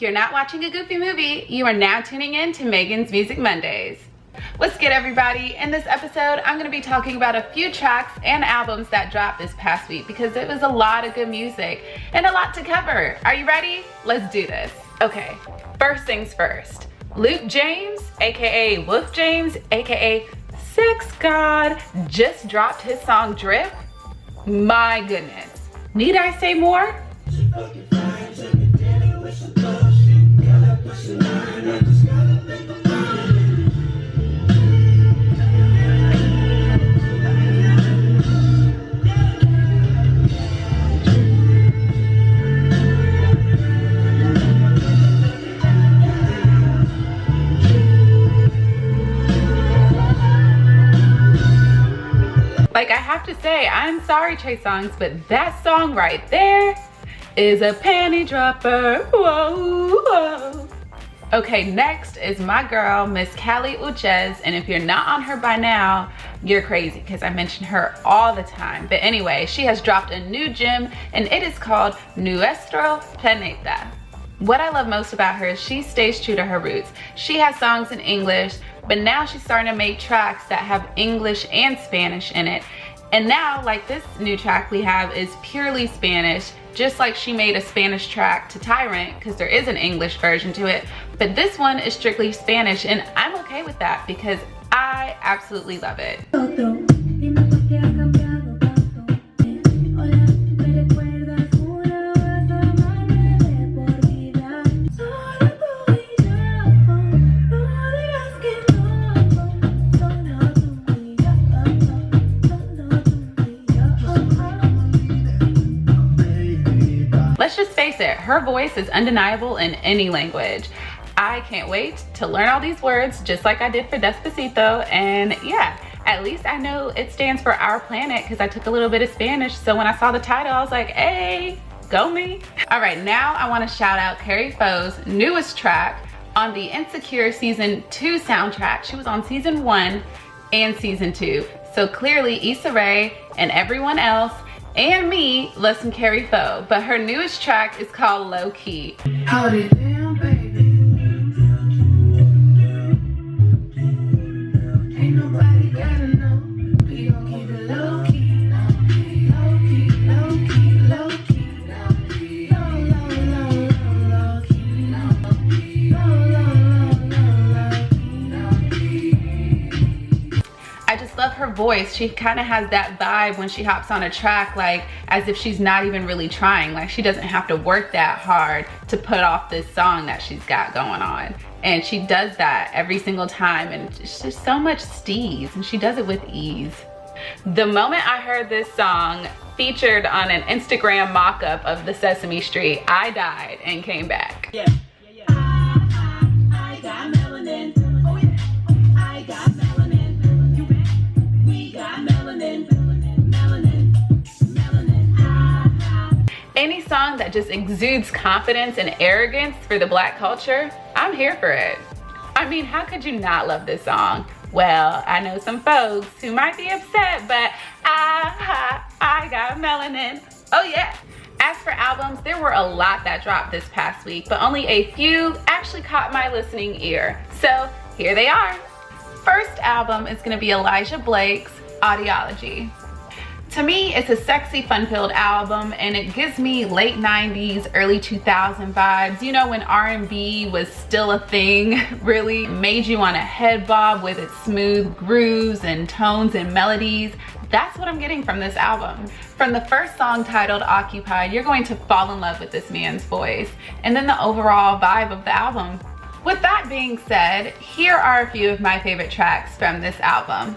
you're not watching a goofy movie, you are now tuning in to Megan's Music Mondays. What's good, everybody? In this episode, I'm going to be talking about a few tracks and albums that dropped this past week because it was a lot of good music and a lot to cover. Are you ready? Let's do this. Okay, first things first. Luke James, aka Wolf James, aka Sex God, just dropped his song Drip. My goodness. Need I say more? Like, I have to say, I'm sorry, Trey Songz, but that song right there is a panty dropper. Whoa, whoa. Okay, next is my girl, Miss Kari Uchis, and if you're not on her by now, you're crazy because I mention her all the time. But anyway, she has dropped a new gem, and it is called Nuestro, Planeta. What I love most about her is she stays true to her roots. She has songs in English, but now she's starting to make tracks that have English and Spanish in it. And now, like this new track we have is purely Spanish, just like she made a Spanish track to Tyrant, because there is an English version to it. But this one is strictly Spanish, and I'm okay with that because I absolutely love it. Let's just face it, her voice is undeniable in any language. I can't wait to learn all these words just like I did for Despacito, and yeah, at least I know it stands for Our Planet because I took a little bit of Spanish, so when I saw the title I was like, hey, go me. All right, now I want to shout out Kari Faux' newest track on the Insecure Season 2 soundtrack. She was on Season 1 and Season 2, so clearly Issa Rae and everyone else and me love some Kari Faux, but her newest track is called Lowkey. Hold it down, baby. Ain't nobody gotta know. We gon' keep it low key, low key, low key, low key, low key, low, low, low, low key, low key, low key. I just love her voice. She kind of has that vibe when she hops on a track, like as if she's not even really trying. Like she doesn't have to work that hard to put off this song that she's got going on. And she does that every single time, and it's just so much steez, and she does it with ease. The moment I heard this song featured on an Instagram mock-up of the Sesame Street, I died and came back. Yeah. I got melanin. Oh yeah. I got melanin. You bet. We got melanin. Melanin. Melanin. Any song that just exudes confidence and arrogance for the Black culture, I'm here for it. I mean, how could you not love this song? Well, I know some folks who might be upset, but I got melanin. Oh yeah. As for albums, there were a lot that dropped this past week, but only a few actually caught my listening ear. So here they are. First album is gonna be Elijah Blake's Audiology. To me, it's a sexy, fun-filled album, and it gives me late 90s, early 2000 vibes. You know, when R&B was still a thing, really made you want to head bob with its smooth grooves and tones and melodies. That's what I'm getting from this album. From the first song titled Occupy, you're going to fall in love with this man's voice, and then the overall vibe of the album. With that being said, here are a few of my favorite tracks from this album.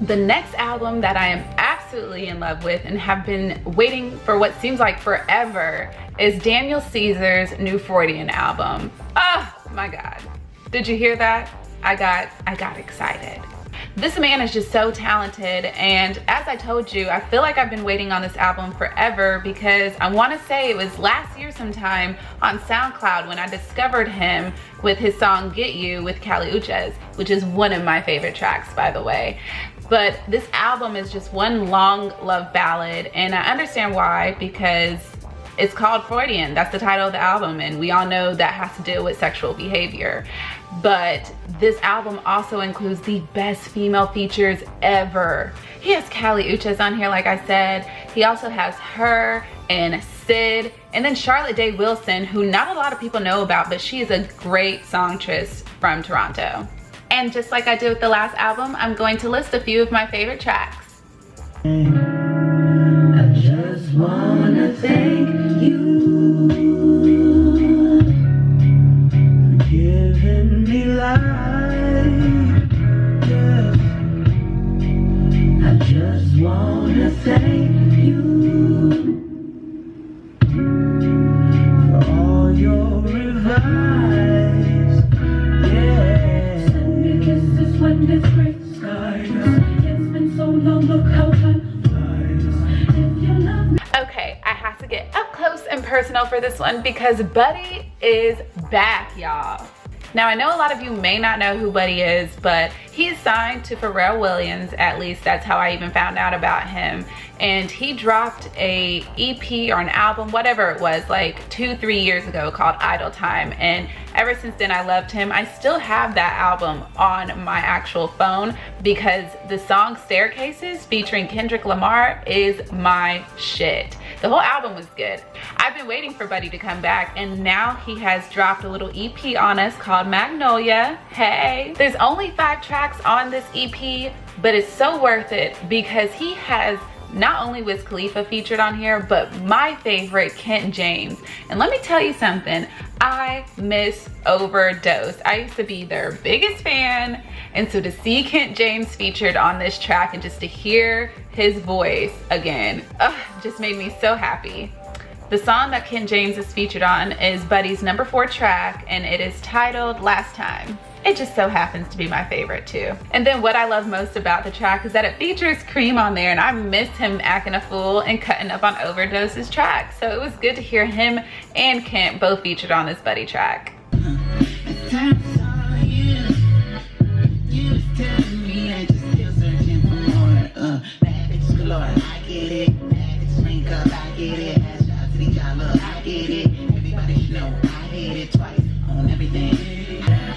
The next album that I am absolutely in love with and have been waiting for what seems like forever is Daniel Caesar's new Freudian album. Oh my God. Did you hear that? I got excited. This man is just so talented, and as I told you, I feel like I've been waiting on this album forever because I want to say it was last year sometime on SoundCloud when I discovered him with his song Get You with Uchis, which is one of my favorite tracks, by the way. But this album is just one long love ballad, and I understand why, because it's called Freudian. That's the title of the album, and we all know that has to deal with sexual behavior. But this album also includes the best female features ever. He has Uchis on here, like I said. He also has her and Sid, and then Charlotte Day Wilson, who not a lot of people know about, but she is a great songstress from Toronto. And just like I did with the last album, I'm going to list a few of my favorite tracks. I just wanna thank you for giving me life. Yes. I just wanna thank you for all your advice. Yeah. Send me kisses when it's gray skies. It's been so long, look how time. Okay, I have to get up close and personal for this one because Buddy is back, y'all. Now, I know a lot of you may not know who Buddy is, but he's signed to Pharrell Williams. At least that's how I even found out about him. And he dropped a EP or an album, whatever it was, like 2-3 years ago called Idle Time. And ever since then, I loved him. I still have that album on my actual phone because the song Staircases featuring Kendrick Lamar is my shit. The whole album was good. I've been waiting for Buddy to come back, and now he has dropped a little EP on us called Magnolia. Hey, there's only 5 tracks on this EP, but it's so worth it because he has not only Wiz Khalifa featured on here, but my favorite, Kent James. And let me tell you something, I miss Overdose. I used to be their biggest fan, and so to see Kent James featured on this track and just to hear his voice again, just made me so happy. The song that Kent James is featured on is Buddy's number 4 track, and it is titled Last Time. It just so happens to be my favorite too. And then what I love most about the track is that it features Cream on there, and I miss him acting a fool and cutting up on Overdose's track. So it was good to hear him and Kent both featured on this Buddy track.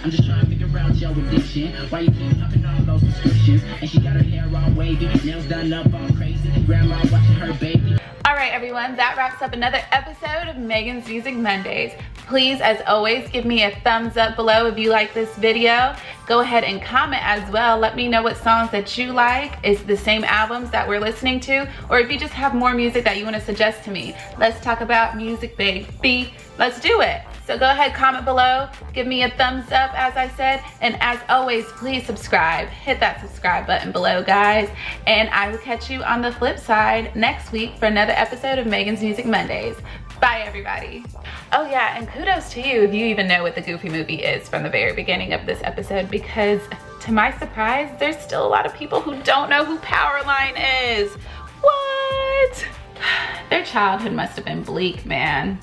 I'm just trying to figure out your addiction. Why you keep popping all those prescriptions? And she got her hair all wavy, nails done up all crazy. Grandma watching her baby. All right, everyone, that wraps up another episode of Megan's Music Mondays. Please, as always, give me a thumbs up below if you like this video. Go ahead and comment as well. Let me know what songs that you like. Is the same albums that we're listening to? Or if you just have more music that you want to suggest to me. Let's talk about music, baby. Let's do it. So go ahead, comment below, give me a thumbs up as I said, and as always, please subscribe. Hit that subscribe button below, guys, and I will catch you on the flip side next week for another episode of Megan's Music Mondays. Bye, everybody. Oh yeah, and kudos to you if you even know what the Goofy movie is from the very beginning of this episode, because to my surprise, there's still a lot of people who don't know who Powerline is. What? Their childhood must have been bleak, man.